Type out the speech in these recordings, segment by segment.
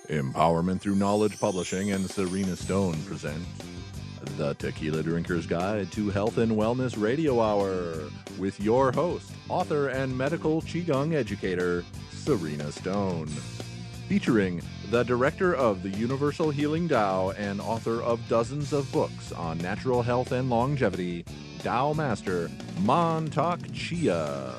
Empowerment Through Knowledge Publishing and Serena Stone present The Tequila Drinker's Guide to Health and Wellness Radio Hour with your host, author and medical Qigong educator, Serena Stone. Featuring the director of the Universal Healing Tao and author of dozens of books on natural health and longevity, Tao Master Mantak Chia.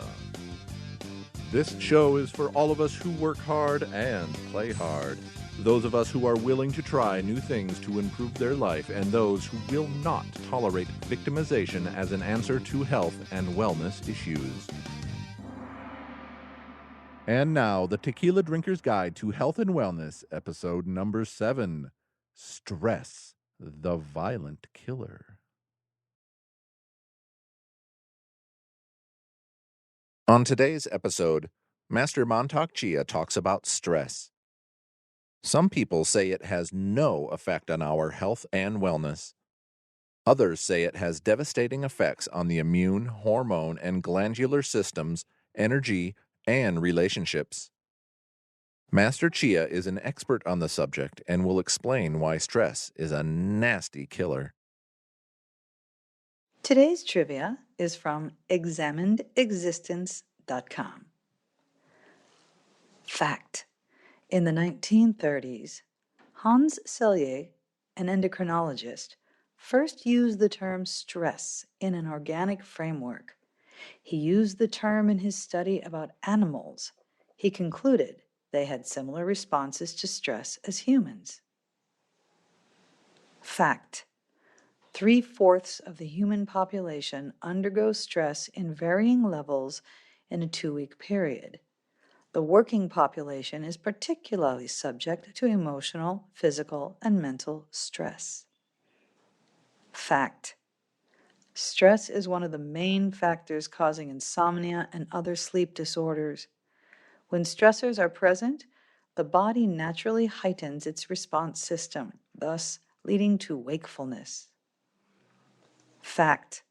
This show is for all of us who work hard and play hard. Those of us who are willing to try new things to improve their life, and those who will not tolerate victimization as an answer to health and wellness issues. And now, the Tequila Drinker's Guide to Health and Wellness, episode number 7, Stress, the Violent Killer. On today's episode, Master Mantak Chia talks about stress. Some people say it has no effect on our health and wellness. Others say it has devastating effects on the immune, hormone, and glandular systems, energy, and relationships. Master Chia is an expert on the subject and will explain why stress is a nasty killer. Today's trivia is from examinedexistence.com. Fact: in the 1930s, Hans Selye, an endocrinologist, first used the term stress in an organic framework. He used the term in his study about animals. He concluded they had similar responses to stress as humans. Fact: 3/4 of the human population undergoes stress in varying levels in a 2-week period. The working population is particularly subject to emotional, physical, and mental stress. Fact: stress is one of the main factors causing insomnia and other sleep disorders. When stressors are present, the body naturally heightens its response system, thus leading to wakefulness. Fact: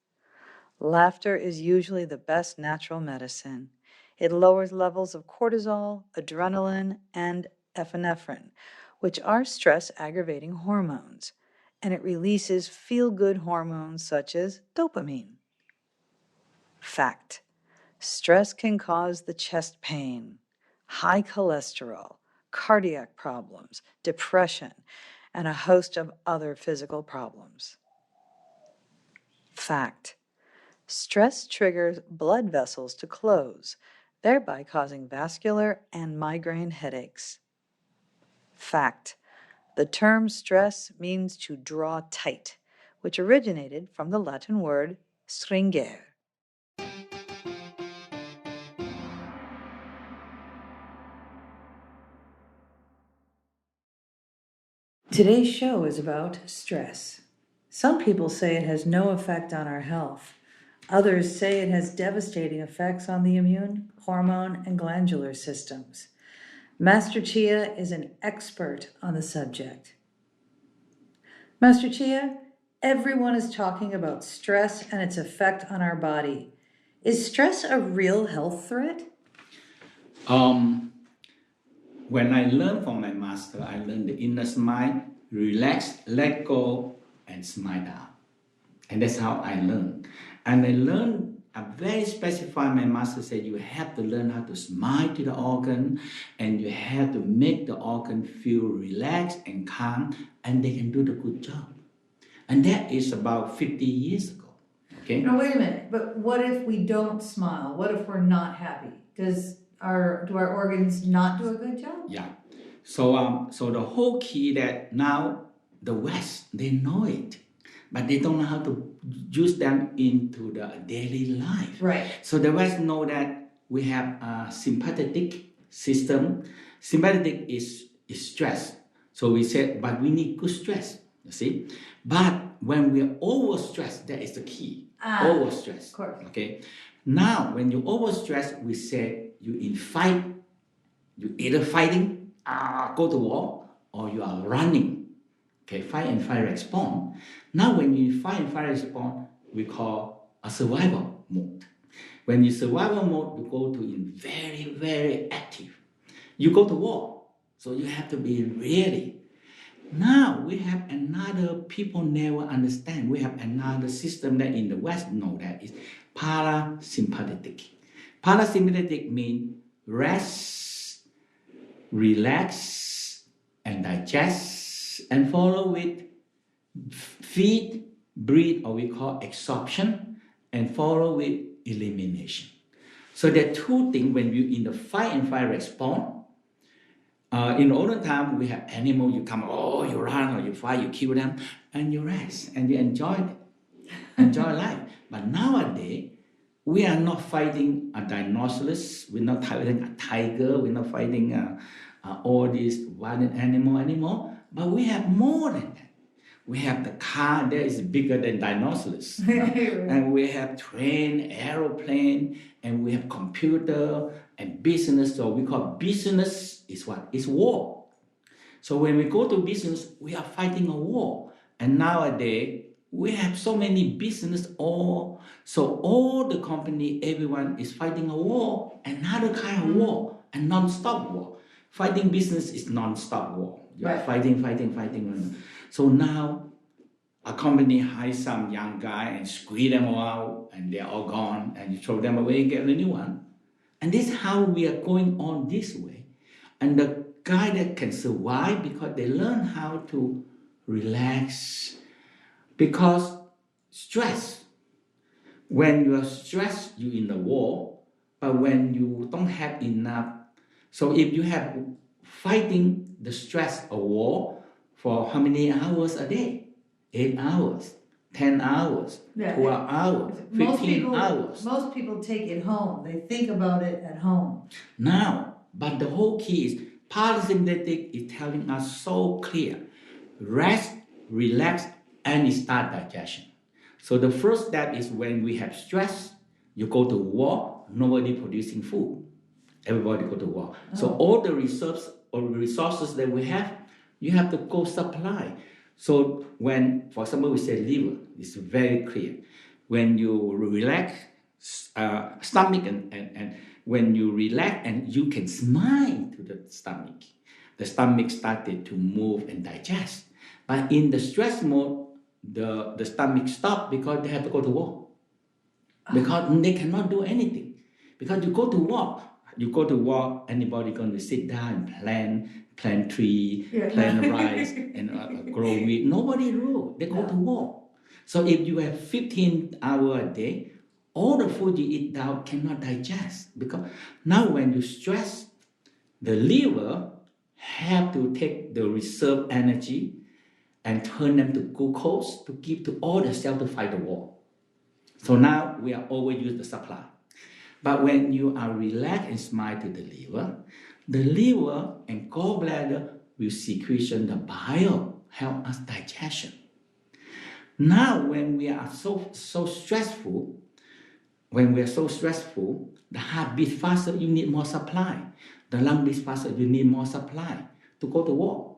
laughter is usually the best natural medicine. It lowers levels of cortisol, adrenaline, and epinephrine, which are stress-aggravating hormones, and it releases feel-good hormones such as dopamine. Fact: stress can cause the chest pain, high cholesterol, cardiac problems, depression, and a host of other physical problems. Fact: stress triggers blood vessels to close, thereby causing vascular and migraine headaches. Fact: the term stress means to draw tight, which originated from the Latin word stringere. Today's show is about stress. Some people say it has no effect on our health. Others say it has devastating effects on the immune, hormone, and glandular systems. Master Chia is an expert on the subject. Master Chia, everyone is talking about stress and its effect on our body. Is stress a real health threat? When I learned from my master, I learned the inner smile, relax, let go, and smile down. And that's how I learned. And I learned a very specified, my master said, you have to learn how to smile to the organ, and you have to make the organ feel relaxed and calm, and they can do the good job. And that is about 50 years ago. Okay. Now wait a minute, but what if we don't smile? What if we're not happy? Do our organs not do a good job? Yeah. So the whole key that now the West, they know it, but they don't know how to use them into the daily life. Right. So the West know that we have a sympathetic system. Sympathetic is stress. So we said, but we need good stress, you see. But when we're overstressed, that is the key. Overstressed. Of course. Okay. Now, when you overstressed, we say you in fight. You either fighting, go to war, or you are running. Okay, fight and fight response. Now, when you fight and fight response, we call a survival mode. When you survival mode, you go to in very, very active. You go to war. So you have to be ready. Now we have another people never understand. We have another system that in the West know that is parasympathetic. Parasympathetic means rest, relax, and digest, and follow with feed, breathe, or we call absorption, and follow with elimination. So there are two things when you in the fight and flight response. In the olden time, we have animal. You come, you run or you fight, you kill them, and you rest and you enjoy life. But nowadays, we are not fighting a dinosaurs. We're not fighting a tiger. We're not fighting all these violent animal anymore. But we have more than that. We have the car that is bigger than dinosaurs, and we have train, aeroplane, and we have computer and business. So we call business is what? It's war. So when we go to business, we are fighting a war. And nowadays, we have so many business so all the company, everyone is fighting a war, another kind of war, a non-stop war. Fighting business is non-stop war. You are fighting. So now, a company hires some young guy and squeeze them all out, and they're all gone, and you throw them away and get a new one. And this is how we are going on this way. And the guy that can survive because they learn how to relax. Because stress, when you are stressed, you're in the war, but when you don't have enough, so if you have fighting the stress of war for how many hours a day? 8 hours, 10 hours, 12 hours, 15 hours. Most people take it home. They think about it at home. Now, but the whole key is parasympathetic is telling us so clear. Rest, relax, and start digestion. So the first step is when we have stress, you go to war, nobody producing food. Everybody go to war. So all the reserves or resources that we have, you have to go supply. So when, for example, we say liver, it's very clear. When you relax, stomach and when you relax and you can smile to the stomach started to move and digest. But in the stress mode, the stomach stopped because they have to go to war. Because they cannot do anything. Because you go to war, anybody going to sit down and plant tree, plant rice, and grow wheat. Nobody do. They go to war. So if you have 15 hours a day, all the food you eat now cannot digest. Because now when you stress, the liver have to take the reserve energy and turn them to glucose to give to all the cells to fight the war. So now we are overuse the supply. But when you are relaxed and smile to the liver and gallbladder will secretion the bile, help us digestion. Now when we are so stressful, the heart beats faster, you need more supply. The lung beats faster, you need more supply to go to war.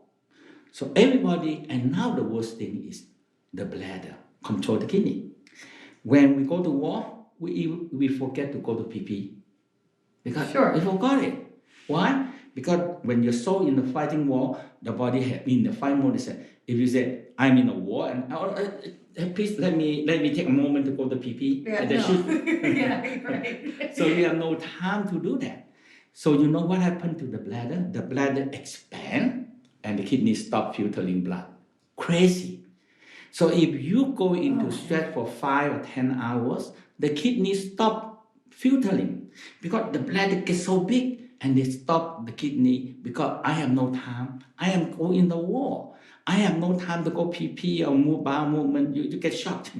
So everybody, and now the worst thing is the bladder, control the kidney. When we go to war, we forget to go to PP. Because we forgot it. Why? Because when you're so in the fighting war, the body in the fight mode, if you say, I'm in a war, and please let me take a moment to go to PP. So you have no time to do that. So you know what happened to the bladder? The bladder expand and the kidney stop filtering blood. Crazy. So if you go into stress for 5 or 10 hours, the kidney stop filtering because the bladder gets so big and they stop the kidney because I have no time. I am going in the war. I have no time to go PP or move bowel movement. You get shocked,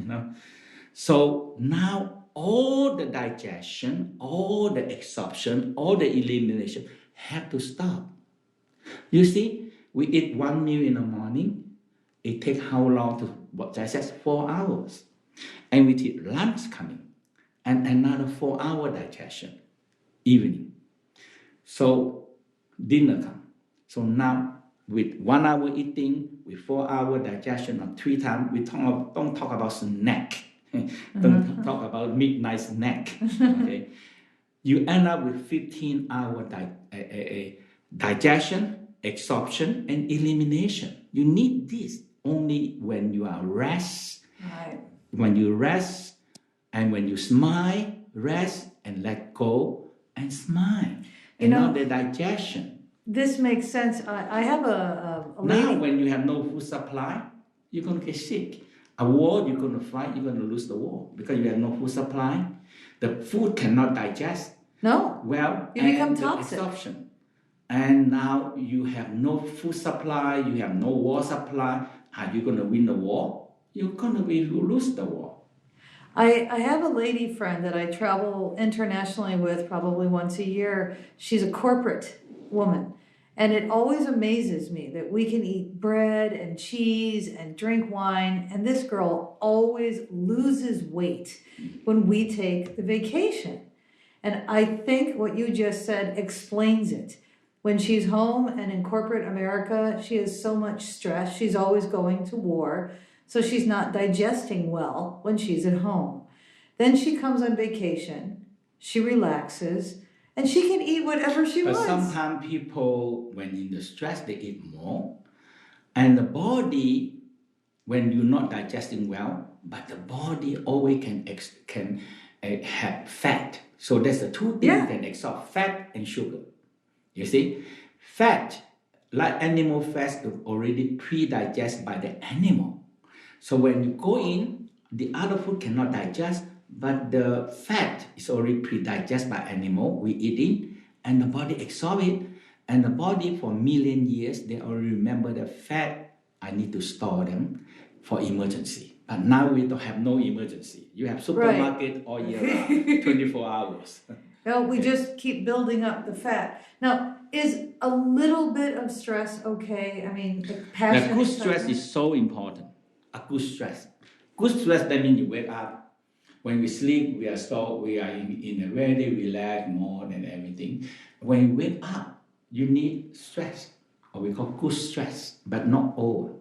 So now all the digestion, all the absorption, all the elimination have to stop. You see, we eat one meal in the morning. It takes how long to digest? 4 hours. And we eat lunch coming. And another 4 hour digestion, evening. So dinner come. So now with 1 hour eating, with 4 hour digestion of 3 times, we don't talk about snack. Don't talk about midnight snack. Okay, you end up with 15 hour digestion absorption, and elimination. You need this only when you are rest. Right. When you rest and when you smile, rest and let go and smile. And now the digestion. This makes sense. I have a lady. Now when you have no food supply, you're going to get sick. A war you're going to fight, you're going to lose the war because you have no food supply. The food cannot digest. No. Well, you become toxic. Absorption. And now you have no food supply, you have no water supply. Are you going to win the war? You're going to lose the war. I have a lady friend that I travel internationally with probably once a year. She's a corporate woman. And it always amazes me that we can eat bread and cheese and drink wine. And this girl always loses weight when we take the vacation. And I think what you just said explains it. When she's home and in corporate America, she has so much stress. She's always going to war. So she's not digesting well when she's at home. Then she comes on vacation, she relaxes, and she can eat whatever she wants. But sometimes people, when in the stress, they eat more. And the body, when you're not digesting well, but the body always can have fat. So there's the two things that can absorb, fat and sugar. You see, fat, like animal fats, is already pre-digested by the animal. So when you go in, the other food cannot digest, but the fat is already pre-digested by animal. We eat it, and the body absorb it. And the body, for million years, they already remember the fat. I need to store them for emergency. But now we don't have no emergency. You have supermarket all year round, 24 hours. No, we just keep building up the fat. Now, is a little bit of stress okay? I mean, the passion. The good stress is so important. A good stress. Good stress, that means you wake up. When we sleep, we are in a very relaxed mode and everything. When you wake up, you need stress, or we call good stress, but not over.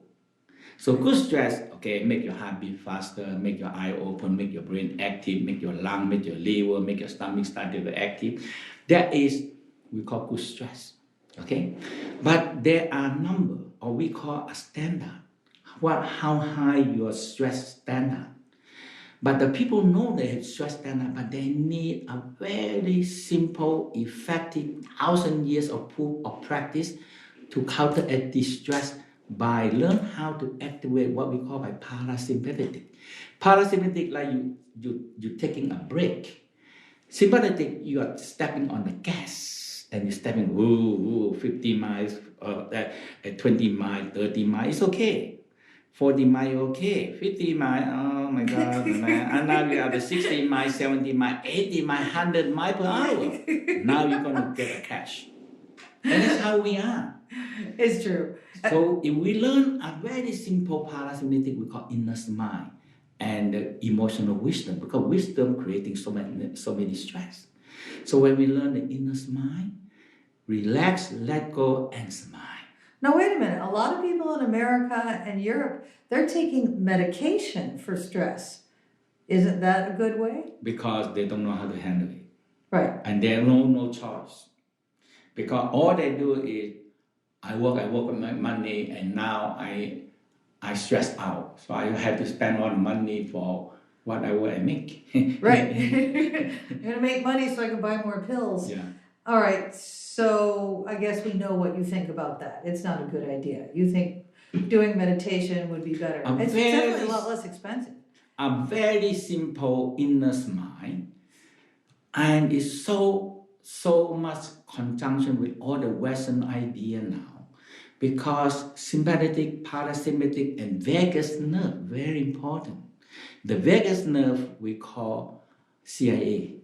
So good stress, okay, make your heart beat faster, make your eye open, make your brain active, make your lung, make your liver, make your stomach start to be active. That is, we call good stress, okay? But there are number, or we call a standard. How high your stress standard. But the people know they have stress standard, but they need a very simple, effective 1,000 years of proof of practice to counteract this stress by learn how to activate what we call by parasympathetic. Parasympathetic, like you taking a break. Sympathetic, you are stepping on the gas and you're stepping 50 miles, 20 miles, 30 miles, it's okay. 40 miles, okay. 50 miles, oh my God. And now we have 60 miles, 70 miles, 80 miles, 100 miles per hour. Now you're going to get a cash. And that's how we are. It's true. So if we learn a very simple parasympathetic, we call inner mind and emotional wisdom, because wisdom creating so many stress. So when we learn the inner mind, relax, let go, and smile. Now, wait a minute. A lot of people in America and Europe, they're taking medication for stress. Isn't that a good way? Because they don't know how to handle it. Right. And they have no choice. Because all they do is, I work with my money, and now I stress out. So I have to spend all the money for whatever I make. Right. I'm going to make money so I can buy more pills. Yeah. All right. So I guess we know what you think about that. It's not a good idea. You think doing meditation would be better. It's definitely a lot less expensive. A very simple inner mind, and it's so much conjunction with all the Western idea now, because sympathetic, parasympathetic, and vagus nerve, very important. The vagus nerve we call CIA,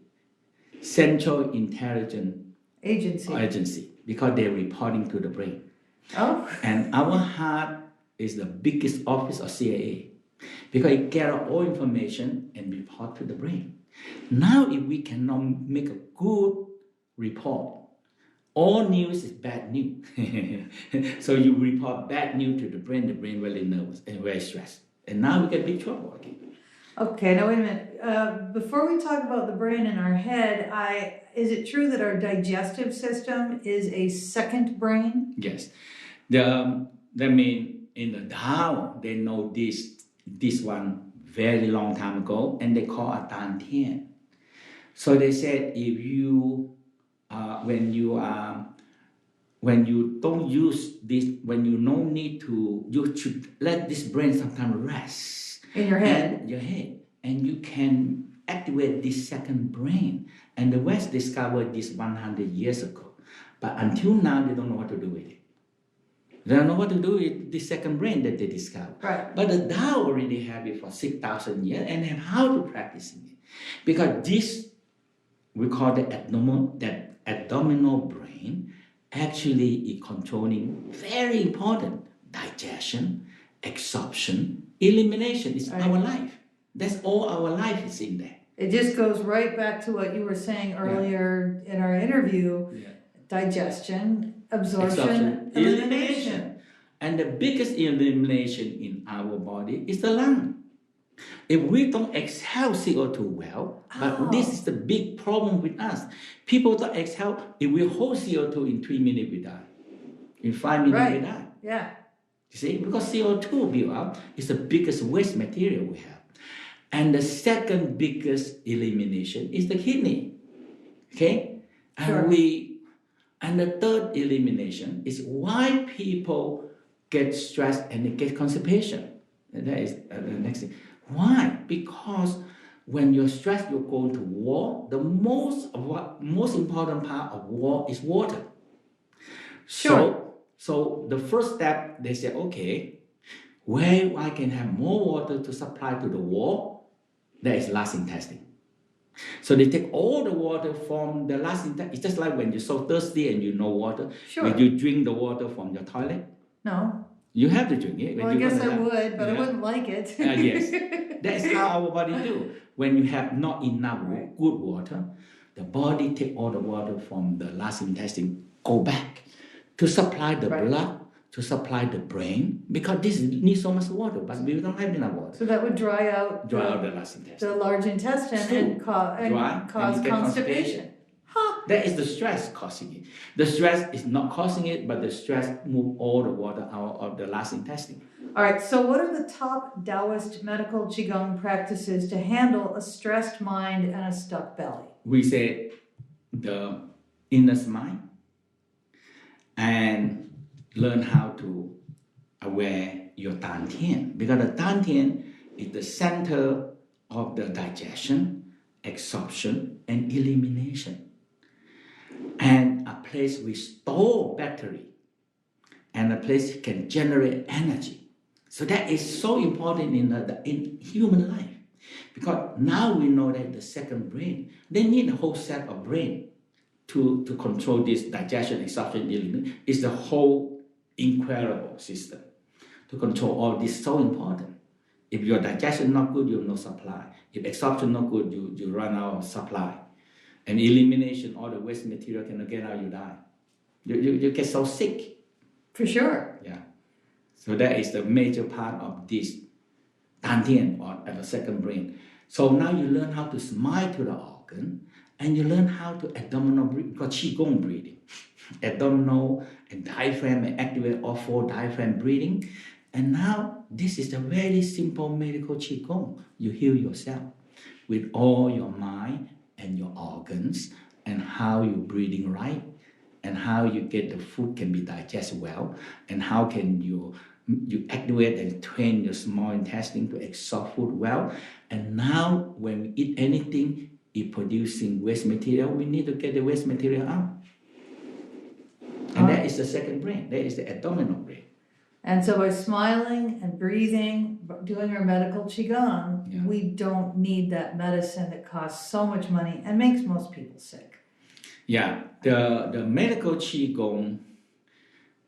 Central Intelligence Agency, because they're reporting to the brain. Oh. And our heart is the biggest office of CIA, because it gather all information and report to the brain. Now, if we cannot make a good report, all news is bad news. So you report bad news to the brain very nervous and very stressed. And now we get big trouble again. Okay, now wait a minute. Before we talk about the brain in our head, is it true that our digestive system is a second brain? Yes. That mean in the Tao, they know this one very long time ago, and they call it Dan Tian. So they said if you when you don't use this, when you no need to, you should let this brain sometimes rest In your head. and you can activate this second brain. And the West discovered this 100 years ago, but until now they don't know what to do with it. They don't know what to do with the second brain that they discovered. Right. But the Tao already have it for 6,000 years and have how to practice it. Because this, we call the abdominal brain, actually is controlling very important digestion, absorption, elimination. It's our life. That's all our life is in there. It just goes right back to what you were saying earlier in our interview. Yeah. Digestion, absorption, elimination. And the biggest elimination in our body is the lung. If we don't exhale CO2 well, but this is the big problem with us. People don't exhale. If we hold CO2 in 3 minutes, we die. In 5 minutes, we die. Yeah. You see, because CO2 build up is the biggest waste material we have. And the second biggest elimination is the kidney. Okay? And the third elimination is why people get stressed and they get constipation. And that is the next thing. Why? Because when you're stressed, you're going to war. The most important part of war is water. Sure. So the first step, they say, okay, where I can have more water to supply to the wall, that is last intestine. So they take all the water from the last intestine. It's just like when you're so thirsty and you know water. Sure. When you drink the water from your toilet. No. You have to drink it. Well, I guess I would, but I wouldn't like it. Yes. That's how our body do. When you have not enough good water, the body take all the water from the last intestine, go back to supply the blood, to supply the brain, because this needs so much water, but we don't have enough water. So that would dry out the last intestine. The large intestine and cause constipation. Huh. That is the stress causing it. The stress is not causing it, but the stress move all the water out of the last intestine. All right, so what are the top Taoist medical Qigong practices to handle a stressed mind and a stuck belly? We say the inner mind and learn how to aware your Dan Tian, because the Dan Tian is the center of the digestion, absorption, and elimination. And a place we store battery, and a place can generate energy. So that is so important in human life, because now we know that the second brain, they need a whole set of brain to control this digestion, absorption, elimination. It's the whole incredible system to control all this. So important. If your digestion not good, you have no supply. If absorption not good, you run out of supply. And elimination, all the waste material cannot get out, you die. You get so sick. For sure. Yeah. So that is the major part of this Dan Tian, or the second brain. So now you learn how to smile to the organ, and you learn how to abdominal breathing, called Qigong breathing. Abdominal and diaphragm, and activate all four diaphragm breathing. And now this is a very simple medical Qigong. You heal yourself with all your mind and your organs, and how you're breathing right, and how you get the food can be digested well, and how can you activate and train your small intestine to absorb food well. And now when we eat anything, it's producing waste material. We need to get the waste material out. And that is the second brain. That is the abdominal brain. And so by smiling and breathing, doing our medical Qigong, we don't need that medicine that costs so much money and makes most people sick. Yeah, the medical Qigong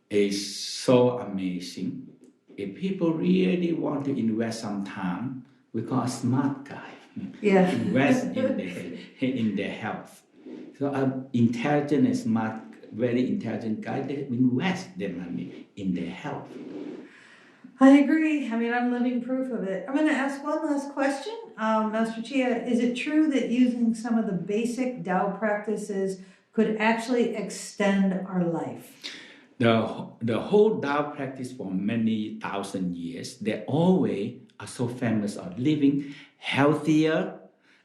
is so amazing. If people really want to invest some time, we call a smart guy. Yeah. Invest in their health. So an intelligent and smart, very intelligent guy, they invest their money in their health. I agree. I mean, I'm living proof of it. I'm going to ask one last question. Master Chia, is it true that using some of the basic Tao practices could actually extend our life? The whole Tao practice for many thousand years, they always are so famous of living healthier.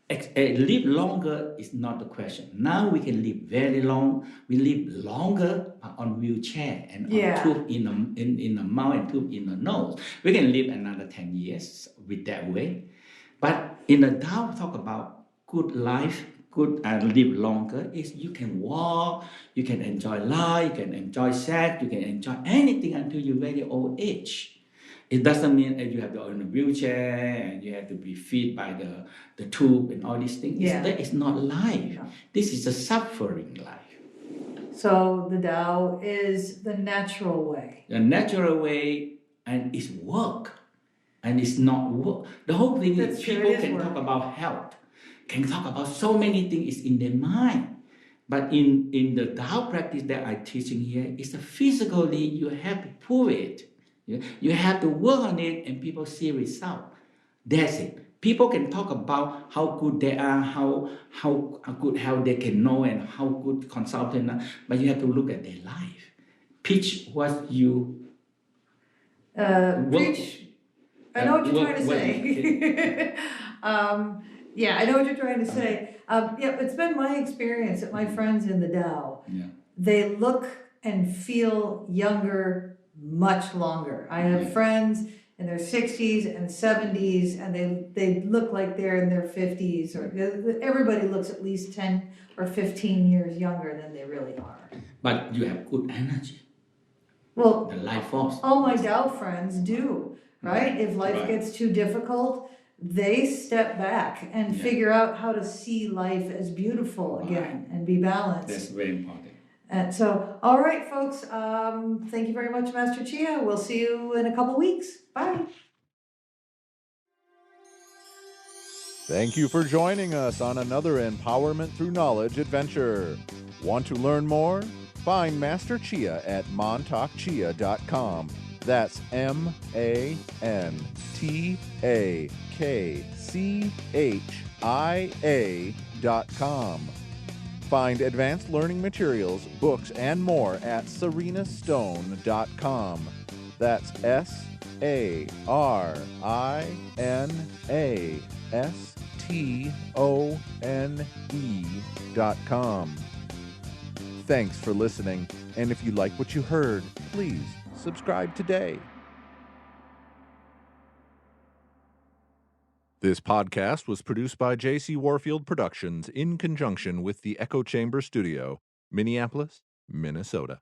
Live longer is not the question. Now we can live very long. We live longer on wheelchair and on tube in the mouth and tube in the nose. We can live another 10 years with that way. But in the Tao talk about good life, good and live longer, is you can walk, you can enjoy life, you can enjoy sex, you can enjoy anything until you're very old age. It doesn't mean that you have to own a wheelchair and you have to be fed by the tube and all these things. That is not life. No. This is a suffering life. So the Tao is the natural way. The natural way, and it's work. And it's not work. The whole thing is people can talk about health, can talk about so many things in their mind. But in the Tao practice that I'm teaching here, it's a physically you have to prove it. You have to work on it and people see result. That's it. People can talk about how good they are, how good health they can know and how good consultant are, but you have to look at their life. Pitch what you preach. I know what you're trying to say. I know what you're trying to say. It's been my experience that my friends in the Tao, they look and feel younger much longer. I have friends in their 60s and 70s, and they look like they're in their 50s, or everybody looks at least 10 or 15 years younger than they really are. But you have good energy. Well, the life force. All my Tao friends do, right? If life gets too difficult, they step back and figure out how to see life as beautiful again and be balanced. That's very important. And so, all right, folks, thank you very much, Master Chia. We'll see you in a couple weeks. Bye. Thank you for joining us on another Empowerment Through Knowledge adventure. Want to learn more? Find Master Chia at mantakchia.com. That's MANTAKCHIA.com. Find advanced learning materials, books, and more at serenastone.com. That's SARINASTONE.com. Thanks for listening, and if you like what you heard, please subscribe today. This podcast was produced by J.C. Warfield Productions in conjunction with the Echo Chamber Studio, Minneapolis, Minnesota.